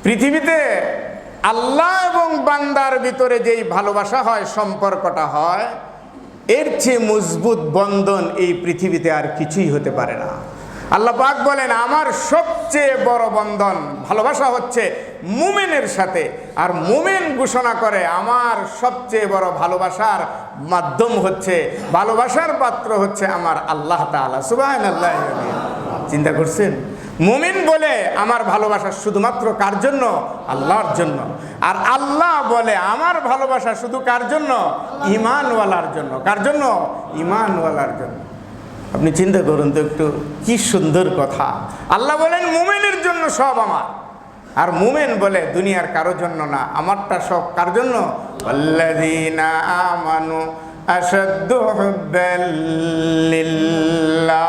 পৃথিবীতে আল্লাহ এবং বান্দার ভিতরে যেই ভালোবাসা হয়, সম্পর্কটা হয়, এর চেয়ে মজবুত বন্ধন এই পৃথিবীতে আর কিছুই হতে পারে না। আল্লাহ পাক বলেন, আমার সবচেয়ে বড় বন্ধন ভালোবাসা হচ্ছে মুমিনের সাথে। আর মুমিন ঘোষণা করে, আমার সবচেয়ে বড় ভালোবাসার মাধ্যম হচ্ছে, ভালোবাসার পাত্র হচ্ছে আমার আল্লাহ তাআলা। সুবহানাল্লাহ। চিন্তা করছেন? মুমিন বলে আমার ভালোবাসা শুধুমাত্র কার জন্য? আল্লাহর জন্য। আর আল্লাহ বলে আমার ভালোবাসা শুধু কার জন্য? ঈমানওয়ালার জন্য। কার জন্য? ঈমানওয়ালার জন্য। আপনি চিন্তা করুন তো একটু, কি সুন্দর কথা। আল্লাহ বলেন মুমিনের জন্য সব আমার, আর মুমিন বলে দুনিয়ার কারোর জন্য না, আমারটা সব কার জন্য? আল্লাযীনা আমানু আশাদ্দু হুব্বাল লিল্লাহ।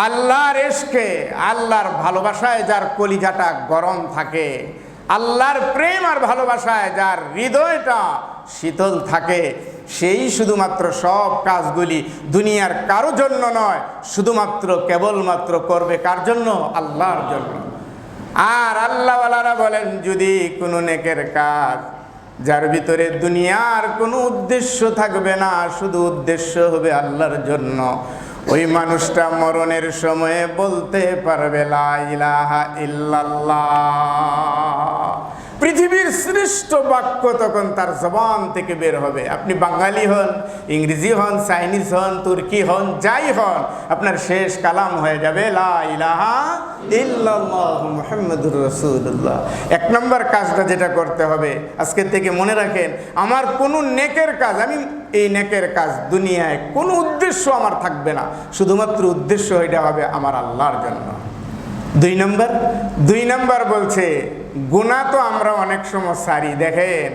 আল্লাহর ইশকে, আল্লাহর ভালোবাসায় যার কলিজাটা গরম থাকে, আল্লাহর প্রেম আর ভালোবাসায় যার হৃদয়টা শীতল থাকে, সেই শুধুমাত্র সব কাজগুলি দুনিয়ার কারো জন্য নয়, শুধুমাত্র কেবলমাত্র করবে কার জন্য? আল্লাহর জন্য। আর আল্লাহওয়ালারা বলেন, যদি কোনো নেকের কাজ যার ভিতরে দুনিয়ার কোনো উদ্দেশ্য থাকবে না, শুধু উদ্দেশ্য হবে আল্লাহর জন্য, ওই মানুষটা মরণের সময়ে বলতে পারবে লা ইলাহা ইল্লাল্লাহ। পৃথিবীর শ্রেষ্ঠ বাক্য তখন তার জবান থেকে বের হবে। আপনি বাঙালি হন, ইংরেজি হন, চাইনিজ হন, তুর্কি হন, যাই হন, আপনার শেষ কালাম হয়ে যাবে লা ইলাহা ইল্লাল্লাহ মুহাম্মাদুর রাসূলুল্লাহ। এক নম্বর কাজটা যেটা করতে হবে, আজকে থেকে মনে রাখেন, আমার কোনো নেকের কাজ, আমি এই নেকের কাজ দুনিয়ায় কোনো উদ্দেশ্য আমার থাকবে না, শুধুমাত্র উদ্দেশ্য এটা হবে আমার আল্লাহর জন্য। দুই নম্বর বলছে, গুনাহ তো আমরা অনেক সময় সারি। দেখেন,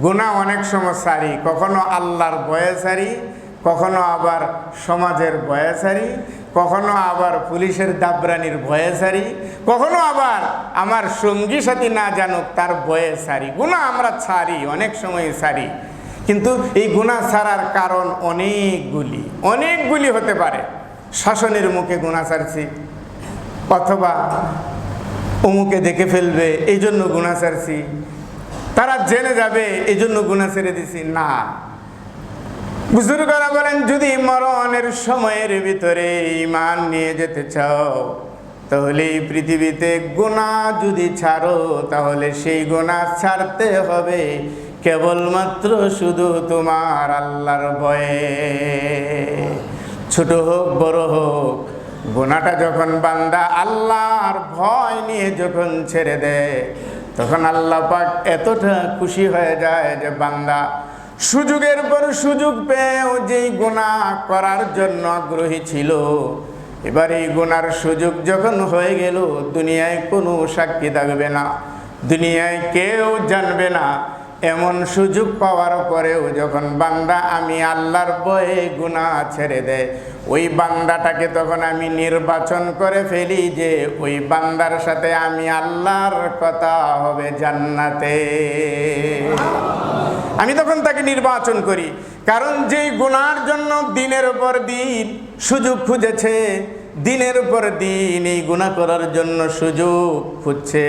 গুনাহ অনেক সময় সারি, কখনো আল্লাহর ভয়ে সারি, কখনো আবার সমাজের ভয়ে সারি, কখনো আবার পুলিশের দাবরানির ভয়ে সারি, কখনো আবার আমার সঙ্গী সাথী না জানুক তার ভয়ে সারি। গুনাহ আমরা ছাড়ি, অনেক সময় সারি, কিন্তু এই গুনাহ ছাড়ার কারণ অনেকগুলি হতে পারে। শাসনের মুখে গুনাহ ছাড়ছি, অথবা অমুকে দেখে ফেলবে এই জন্য গুনাহ ছাড়ছি, তারা জেনে যাবে এই জন্য গুনাহ ছেড়ে দিছি না। বুজুর্গরা বলেন, যদি মরণের সময়ের ভিতরে ঈমান নিয়ে যেতে চাও, তাহলে এই পৃথিবীতে গুনাহ যদি ছাড়ো, তাহলে সেই গুনাহ ছাড়তে হবে কেবলমাত্র শুধু তোমার আল্লাহর ভয়ে। ছোট হোক বড় হোক, গুনাহটা যখন বান্দা আল্লাহর ভয় নিয়ে যখন ছেড়ে দেয়, তখন আল্লাহ পাক এতটা খুশি হয়ে যায় যে বান্দা সুযোগের পর সুযোগ পেয়েও যেই গুনাহ করার জন্য আগ্রহী ছিল, এবার এই গুনার সুযোগ যখন হয়ে গেল, দুনিয়ায় কোনো সাক্ষী থাকবে না, দুনিয়ায় কেউ জানবে না, এমন সুযোগ পাওয়ার পরেও যখন বান্দা আমি আল্লাহর ভয়ে গুনাহ ছেড়ে দেয়, ওই বান্দাটাকে তখন আমি নির্বাচন করে ফেলি যে ওই বান্দার সাথে আমি আল্লাহর কথা হবে জান্নাতে। আমি তখন তাকে নির্বাচন করি, কারণ যেই গুনার জন্য দিনের পর দিন সুযোগ খুঁজেছে, দিনের পর দিন এই গুনাহ করার জন্য সুযোগ খুঁজছে,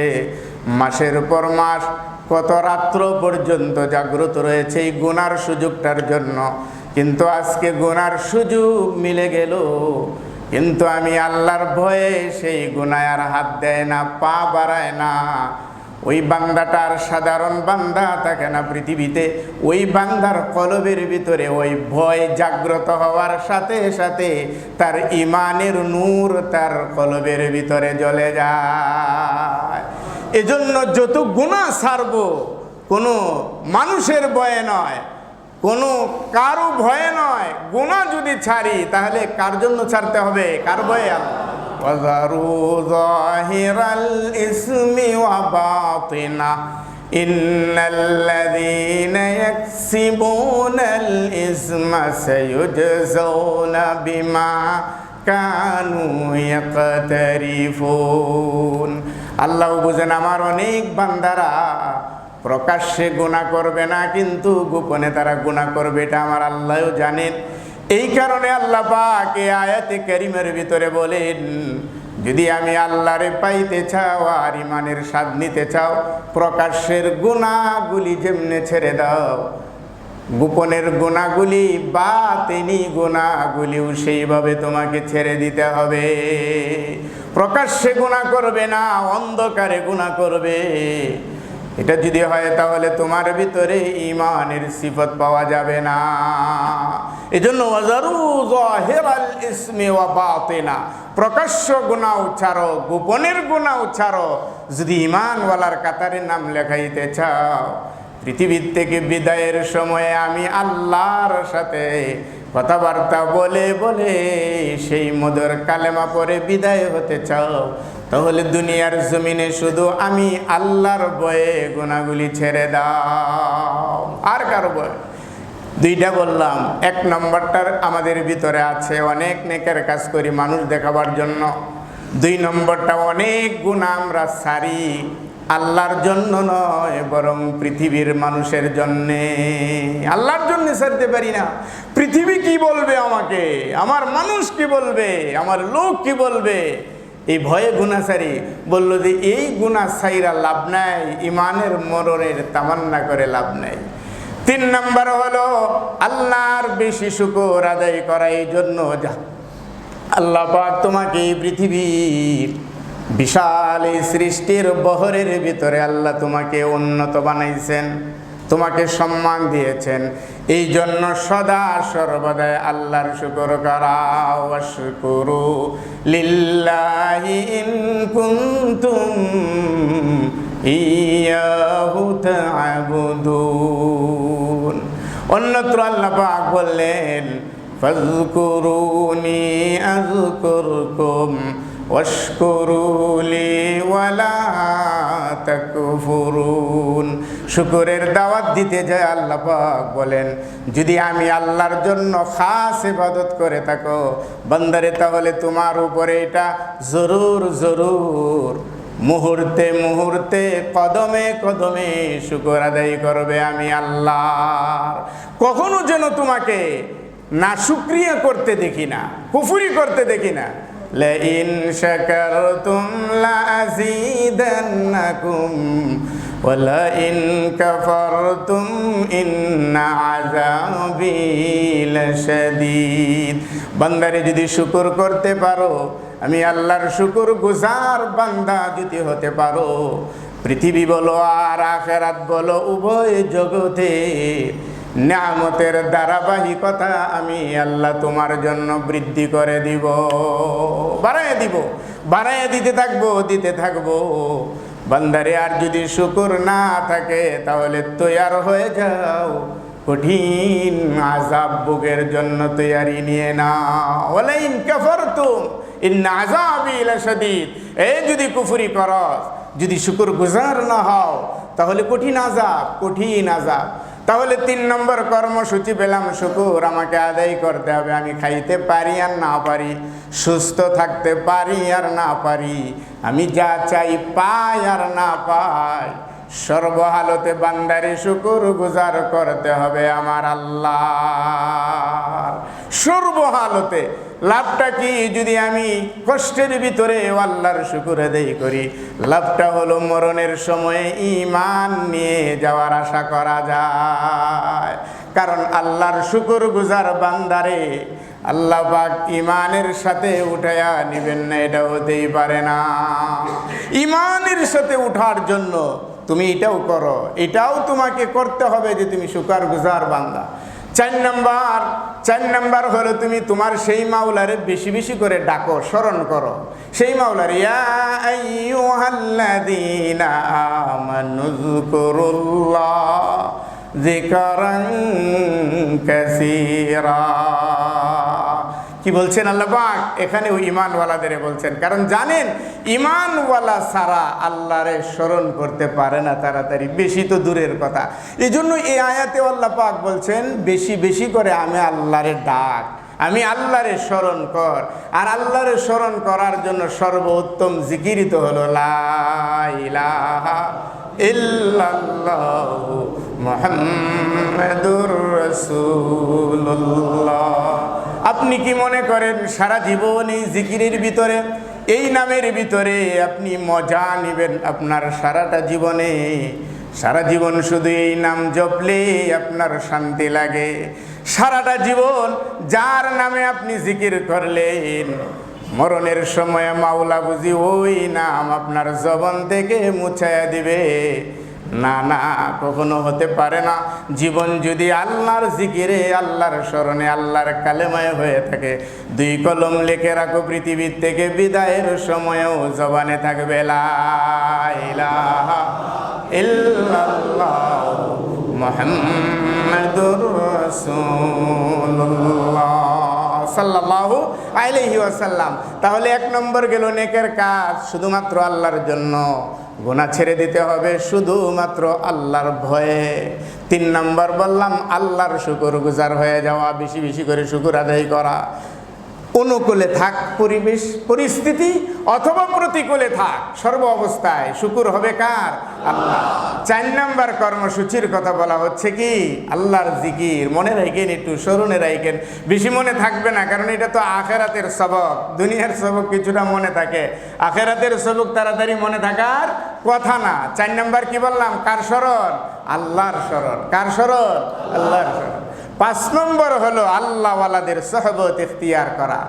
মাসের পর মাস কত রাত্র পর্যন্ত জাগ্রত রয়েছে এই গুনার সুযোগটার জন্য, কিন্তু আজকে গুনার সুযোগ মিলে গেল, কিন্তু আমি আল্লাহর ভয়ে সেই গুনায় আর হাত দেয় না, পা বাড়ায় না। ওই বান্দাটার সাধারণ বান্দা থাকে না পৃথিবীতে, ওই বান্দার কলবের ভিতরে ওই ভয় জাগ্রত হওয়ার সাথে সাথে তার ঈমানের নূর তার কলবের ভিতরে জ্বলে যায়। এজন্য যত গুনাহ ছাড়বো, কোনো মানুষের ভয়ে নয়, কোনো কারো ভয়ে নয়, গুনাহ যদি ছাড়ি তাহলে কার জন্য ছাড়তে হবে? কার ভয়ে? ওয়াযারু যাহিরাল ইসমি ওয়া বাতিনা ইন্নাল্লাযীনা ইয়াকসিবুনাল ইসমা সায়ুজজাউনা বিমা কানু ইয়াকতারিফুন। আল্লাহ বুঝেন, আমার অনেক বান্দারা প্রকাশ্যে গুনাহ করবে না, কিন্তু গোপনে তারা গুনাহ করবে, এটা আমার আল্লাহও জানেন। এই কারণে আল্লাহ পাক এই আয়াতে কারিমের ভিতরে বলেন, যদি আমি আল্লাহরে পাইতে চাও আর ইমানের স্বাদ নিতে চাও, প্রকাশ্যের গুনাহগুলি যেমনে ছেড়ে দাও, গোপনের গুনাহগুলি বাতিনি গুনাহগুলিও সেইভাবে তোমাকে ছেড়ে দিতে হবে। প্রকাশ্যে গুনাহ করবে না, অন্ধকারে গুনাহ করবে। এটা যদি হয় তাহলে তোমার ভিতরে ঈমানের সিফত পাওয়া যাবে না। এজন্য ওয়াজারু যাহিরাল ইসমি ওয়া বাতিনা, প্রকাশ্য গুনাহ ছাড়ো, গোপনের গুনাহ ছাড়ো। যদি ঈমানওয়ালার কাতারে নাম লেখাইতে চাও, পৃথিবীর থেকে বিদায়ের সময়ে আমি আল্লাহর সাথে কথাবার্তা বলে বলে সেই মধুর কালেমা পড়ে বিদায় হতে চাও, তাহলে দুনিয়ার জমিনে শুধু আমি আল্লাহর ভয়ে গুনাহগুলি ছেড়ে দাও, আর কারো ভয়। দুইটা বললাম, এক নম্বরটার আমাদের ভিতরে আছে অনেক নেকের কাজ করি মানুষ দেখাবার জন্য। দুই নম্বরটা অনেক গুনাহ আমরা সারি আল্লাহর জন্য নয়, বরং পৃথিবীর মানুষের জন্যে। আল্লাহর জন্য ছাড়তে পারি না। পৃথিবী কি বলবে আমাকে, আমার মানুষ কি বলবে, আমার লোক কি বলবে, এই ভয়ে গুনাহ সারি। বললো যে এই গুনাহ সাইরা লাভ নাই, ইমানের মরণের তামান্না করে লাভ নাই। তিন নম্বর হলো আল্লাহর বেশি শুকর আদায় করা। এই জন্য আল্লাহ পাক তোমাকে এই পৃথিবীর বিশাল এই সৃষ্টির বহরের ভিতরে আল্লাহ তোমাকে উন্নত বানাইছেন, তোমাকে সম্মান দিয়েছেন। এই জন্য সদা সর্বদাই আল্লাহর শুকর করা। ওয়াশকুরু লিল্লাহি ইন কুনতুম ইয়াহু তা'বুদুন। অন্যত্র আল্লাহ পাক বললেন, ফাযকুরুনি আযকুরকুম ওয়াশকুরু লি ওয়ালা তাকফুরুন। শুকরের দাওয়াত দিতে যায় আল্লাহ পাক বলেন, যদি আমি আল্লাহর জন্য খাস ইবাদত করে থাকো বান্দারে, তাহলে তোমার উপরে এটা জরুর জরুর মুহূর্তে মুহূর্তে কদমে কদমে শুকর আদায় করবে আমি আল্লাহর। কখনো যেন তোমাকে না শুকরিয়া করতে দেখি না, কুফরি করতে দেখি না। লাইন শাকারতুম লাযীদান্নাকুম ওয়া লাইন কাফারতুম ইন্না আযাবি লাশাদীদ। বান্দারে যদি শুকর করতে পারো, আমি আল্লাহর শুকর গুজার বান্দা যদি হতে পারো, পৃথিবী বলো আর আখিরাত বলো উভয় জগতে নিয়ামতের ধারাবাহিকতা আমি আল্লাহ তোমার জন্য বৃদ্ধি করে দিব, বাড়াইয়া দিব, বাড়াইয়া দিতে থাকবো। বান্দারে আর যদি শুকর না থাকে তাহলে তৈয়ার হয়ে যাও, কঠিন আযাব ভোগের জন্য তৈয়ারি নিয়ে নাও। ওয়ালাইন কাফারতুম ইন্না আযাবি লাশাদীদ। এই যদি কুফরি করস, যদি শুকর গুজার না হও, তাহলে কঠিন আযাব, কঠিন আযাব। তাহলে 3 নম্বর কর্মসূচি পেলাম, শুকর আমাকে আদায় করতে হবে। আমি খাইতে পারি আর না পারি, সুস্থ থাকতে পারি আর না পারি, আমি যা চাই পাই আর না পাই, সর্বহালতে বান্দারে শুকর গুজার করতে হবে আমার আল্লাহর। সর্বহালতে লাভটা কি? যদি আমি কষ্টের ভিতরে আল্লাহর শুকর আদায় করি, লাভটা হলো মরণের সময়ে ঈমান নিয়ে যাওয়ার আশা করা যায়। কারণ আল্লাহর শুকর গুজার বান্দারে আল্লাহ পাক ঈমানের সাথে উঠায়া নিবেন না, এটা হতেই পারে না। ঈমানের সাথে উঠার জন্য তুমি এটাও করো, এটাও তোমাকে করতে হবে যে তুমি শুকর গুজার বান্দা। 4 নাম্বার হলো তুমি তোমার সেই মাওলারে বেশি বেশি করে ডাকো, স্মরণ করো সেই মাওলারে। ইয়া আইয়ুহাল্লাযীনা আমানু যকুরুল্লাহ যিকরান কাসীরা। কি বলছেন আল্লাহ পাক? এখানে ওই ঈমানওয়ালাদের বলছেন, কারণ জানেন ঈমানওয়ালা সারা আল্লাহরে স্মরণ করতে পারে না তাড়াতাড়ি, বেশি তো দূরের কথা। এই জন্য এই আয়াতে আল্লাহ পাক বলছেন বেশি বেশি করে আমি আল্লাহরে ডাক, আমি আল্লাহরে স্মরণ কর। আর আল্লাহরে স্মরণ করার জন্য সর্বোত্তম জিকিরই তো হলো লা ইলাহা ইল্লাল্লাহু মুহাম্মাদুর রাসূলুল্লাহ। আপনি কি মনে করেন সারা জীবন এই জিকিরের ভিতরে, এই নামের ভিতরে আপনি মজা নেবেন আপনার সারাটা জীবনে? সারা জীবন শুধু এই নাম জপলে আপনার শান্তি লাগে? সারাটা জীবন যার নামে আপনি জিকির করলেন, মরণের সময় মাওলা বুঝি ওই নাম আপনার জবান থেকে মুছায়া দিবে? না না, কখনো হতে পারে না। জীবন যদি আল্লাহর জিকিরে, আল্লাহর স্মরণে, আল্লাহর কালেমায় হয়ে থাকে, 2 কলম লিখে রাখো, পৃথিবীর থেকে বিদায়ের সময়ও জবানে থাকবে লা ইলাহা ইল্লাল্লাহ মুহাম্মাদুর রাসূলুল্লাহ সাল্লাল্লাহু আলাইহি ওয়াসাল্লাম। তাহলে 1 নম্বর গেল নেকের কাজ, শুধুমাত্র আল্লাহর জন্য। গুনাহ ছেড়ে দিতে হবে শুধুমাত্র আল্লাহর ভয়ে। 3 নম্বর বললাম আল্লাহর শুকরগুজার হয়ে যাওয়া, বেশি বেশি করে শুকর আদায় করা। অনুকূলে থাক পরিবেশ পরিস্থিতি অথবা প্রতিকূলে থাক, সর্ব অবস্থায় শুকর হবে কার? আল্লাহ। 4 নম্বর কর্মসূচির কথা বলা হচ্ছে কি? আল্লাহর জিকির। মনে রাখেন, একটু স্মরণে রাখেন, বেশি মনে থাকবে না, কারণ এটা তো আখেরাতের সবক। দুনিয়ার সবক কিছুটা মনে থাকে, আখেরাতের সবক তাড়াতাড়ি মনে থাকার কথা না। 4 নম্বর কি বললাম? কার স্মরণ? আল্লাহর স্মরণ। কার স্মরণ? আল্লাহর স্মরণ। 5 নম্বর হলো আল্লাহওয়ালাদের সহবত ইখতিয়ার করা।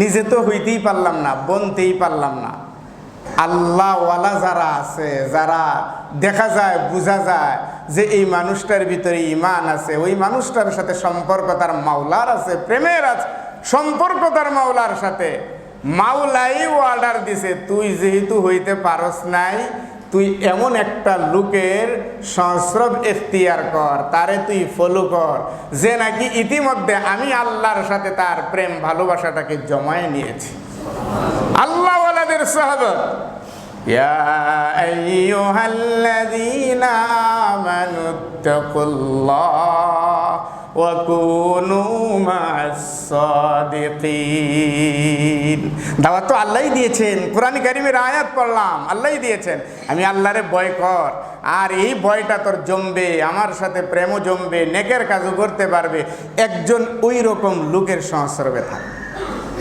নিজে তো হইতেই পারলাম না, বনতেই পারলাম না, আল্লাহওয়ালা যারা আছে, যারা দেখা যায়, বোঝা যায় যে এই মানুষটার ভিতরে ঈমান আছে, ওই মানুষটার সাথে সম্পর্ক তার মাওলার আছে, প্রেমের আছে সম্পর্ক তার মাওলার সাথে। মাওলাই অর্ডার দিছে, তুই যেহেতু হইতে পারস নাই, তুই এমন একটা লোকের সংস্রব এখতিয়ার কর, তারে তুই ফলো কর, যে নাকি ইতিমধ্যে আমি আল্লাহর সাথে তার প্রেম ভালোবাসাটাকে জমায়ে নিয়েছি। আল্লাহওয়ালাদের সাহাবত। ইয়া আইয়ুহাল্লাযীনা আমানুত্তাকুল্লাহ ওয়া কুনু মা'আস সাদিকিন। দাওয়াত তো আল্লাহই দিয়েছেন, কোরআন কারীমের আয়াত পড়লাম, আল্লাহই দিয়েছেন, আমি আল্লাহরে ভয় কর, আর এই ভয়টা তোর জমবে, আমার সাথে প্রেমও জমবে, নেকের কাজও করতে পারবে। একজন ওই রকম লোকের সংস্রবে থাক,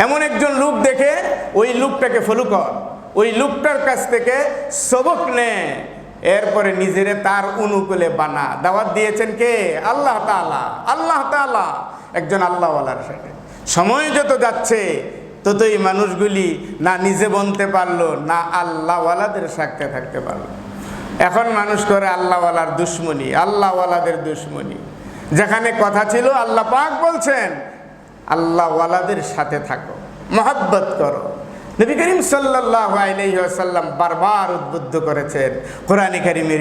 এমন একজন লোক দেখে ওই লোকটাকে ফলো কর, ওই লোকটার কাছ থেকে সবক নে, এরপরে নিজেরে তার অনুকূলে বানা। দাওয়াত দিয়েছেন কে? আল্লাহ তাআলা। আল্লাহ তাআলা একজন আল্লাহওয়ালার সাথে। সময় যত যাচ্ছে ততই মানুষগুলি না নিজে বনতে পারলো, না আল্লাহওয়ালাদের সাথে থাকতে পারলো। এখন মানুষ করে আল্লাহওয়ালার দুশ্মনী, আল্লাহওয়ালাদের দুশ্মনী। যেখানে কথা ছিল আল্লাহ পাক বলছেন আল্লাহওয়ালাদের সাথে থাকো, মহব্বত করো। নবী করিম সাল্লাল্লাহু আলাইহি ওয়াসাল্লাম বারবার উদ্বুদ্ধ করেছেন কোরআন কারীমের